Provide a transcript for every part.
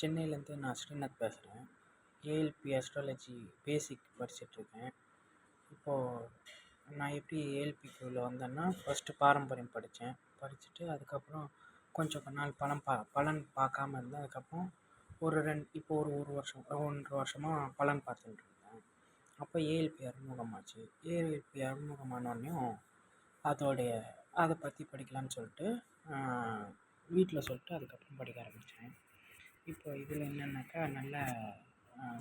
சென்னையிலேருந்து நான் ஸ்ரீநாத் பேசுகிறேன். ஏஎல்பி அஸ்ட்ராலஜி பேசிக் படிச்சிட்ருக்கேன். இப்போது நான் எப்படி ஏஎல்பிக்குள்ளே வந்தேன்னா, ஃபஸ்ட்டு பாரம்பரியம் படித்தேன். படிச்சுட்டு அதுக்கப்புறம் கொஞ்சம் நாள் பலன் பார்க்காம இருந்தேன். அதுக்கப்புறம் இப்போ ஒரு வருஷம் 1.5 வருஷமாக பலன் பார்த்துட்டு இருக்கேன். அப்போ ஏஎல்பி அறிமுகமாச்சு. ஏஎல்பி அறிமுகமானோடனையும் அதை பற்றி படிக்கலான்னு சொல்லிட்டு வீட்டில் சொல்லிட்டு அதுக்கப்புறம் படிக்க ஆரம்பித்தேன். இப்போ இதில் என்னென்னாக்கா நல்ல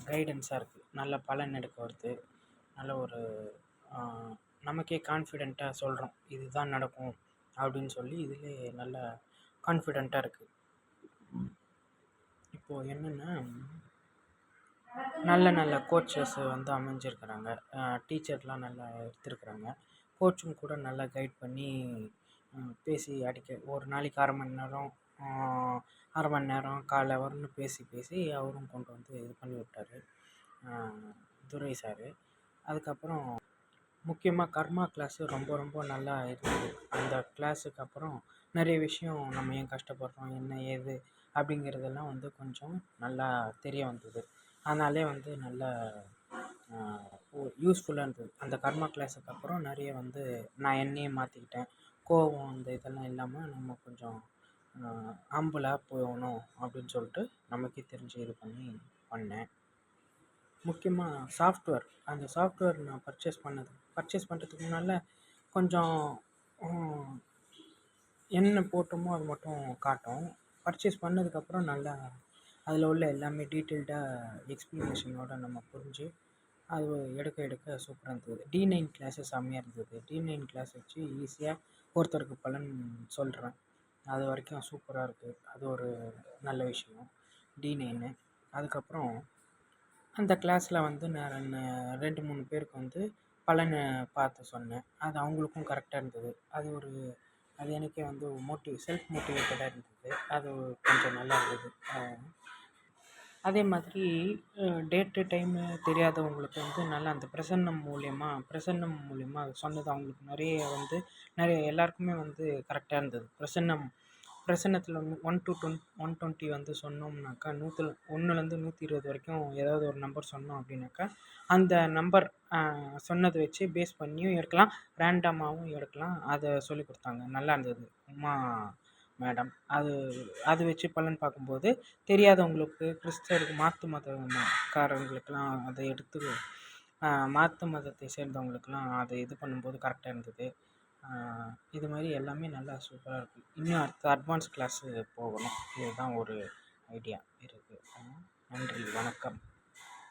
கைடன்ஸாக இருக்குது. நல்ல பலன் எடுக்க வருது. நல்ல ஒரு நமக்கே கான்ஃபிடெண்ட்டாக சொல்கிறோம் இதுதான் நடக்கும் அப்படின்னு சொல்லி இதிலே நல்ல கான்ஃபிடெண்ட்டாக இருக்குது. இப்போது என்னென்னா நல்ல கோச்சஸ் வந்து அமைஞ்சிருக்கிறாங்க. டீச்சர்லாம் நல்லா எடுத்துருக்குறாங்க. கோச்சும் கூட நல்லா கைட் பண்ணி பேசி ஒரு நாளைக்கு அரை மணி நேரம் காலை வரன்னு பேசி அவரும் கொண்டு வந்து இது பண்ணி விட்டார் துரை சார். அதுக்கப்புறம் முக்கியமாக கர்மா கிளாஸு ரொம்ப நல்லா இருந்தது. அந்த கிளாஸுக்கு அப்புறம் நிறைய விஷயம் நம்ம ஏன் கஷ்டப்படுறோம் என்ன ஏது அப்படிங்கிறதெல்லாம் வந்து கொஞ்சம் நல்லா தெரிய வந்தது. அதனாலே வந்து நல்ல யூஸ்ஃபுல்லாக இருந்தது. அந்த கர்மா கிளாஸுக்கு அப்புறம் நிறைய வந்து நான் என்னையே மாற்றிக்கிட்டேன். கோபம் இந்த இதெல்லாம் இல்லாமல் நம்ம கொஞ்சம் ஹம்பிளாக போகணும் அப்படின்னு சொல்லிட்டு நமக்கே தெரிஞ்சு இது பண்ணேன். முக்கியமாக சாஃப்ட்வேர், அந்த சாஃப்ட்வேர் நான் பர்ச்சேஸ் பண்ணுறதுக்கு முன்னால் கொஞ்சம் என்ன போட்டோமோ அது மட்டும் காட்டும். பர்ச்சேஸ் பண்ணதுக்கப்புறம் நல்லா அதில் உள்ள எல்லாமே டீட்டெயில்டாக எக்ஸ்ப்ளனேஷனோட நம்ம புரிஞ்சு அது எடுக்க சூப்பராக இருந்தது. D9 கிளாஸஸ் செம்மையாக இருந்தது. D9 கிளாஸ் வச்சு ஈஸியாக ஒருத்தருக்கு பலன் சொல்கிறேன். அது வரைக்கும் சூப்பராக இருக்குது. அது ஒரு நல்ல விஷயம் D9. அதுக்கப்புறம் அந்த கிளாஸில் வந்து நான் 2-3 பேருக்கு வந்து பலனை பார்த்து சொன்னேன். அது அவங்களுக்கும் கரெக்டாக இருந்தது. அது எனக்கே வந்து செல்ஃப் மோட்டிவேட்டடாக இருந்தது. அது கொஞ்சம் நல்லா இருந்தது. அதே மாதிரி டேட் டைமு தெரியாதவங்களுக்கு வந்து நல்லா அந்த பிரசன்னம் மூலியமாக சொன்னது அவங்களுக்கு நிறைய எல்லாருக்குமே வந்து கரெக்டாக இருந்தது. பிரசன்னத்தில் 120 வந்து சொன்னோம்னாக்கா 100லேருந்து 120 வரைக்கும் ஏதாவது ஒரு நம்பர் சொன்னோம் அப்படின்னாக்கா அந்த நம்பர் சொன்னதை வச்சு பேஸ் பண்ணியும் எடுக்கலாம், ரேண்டமாகவும் எடுக்கலாம். அதை சொல்லி கொடுத்தாங்க. நல்லா இருந்தது உமா மேடம். அது வச்சு பலன் பார்க்கும்போது தெரியாதவங்களுக்கு கிறிஸ்தவருக்கு மாற்று மதக்காரங்களுக்கெல்லாம் அதை எடுத்து மாற்று மதத்தை சேர்ந்தவங்களுக்கெல்லாம் அதை இது பண்ணும்போது கரெக்டாக இருந்தது. இது மாதிரி எல்லாமே நல்லா சூப்பராக இருக்குது. இன்னும் அடுத்த அட்வான்ஸ் கிளாஸு போகணும். இதுதான் ஒரு ஐடியா இருக்குது. நன்றி, வணக்கம்.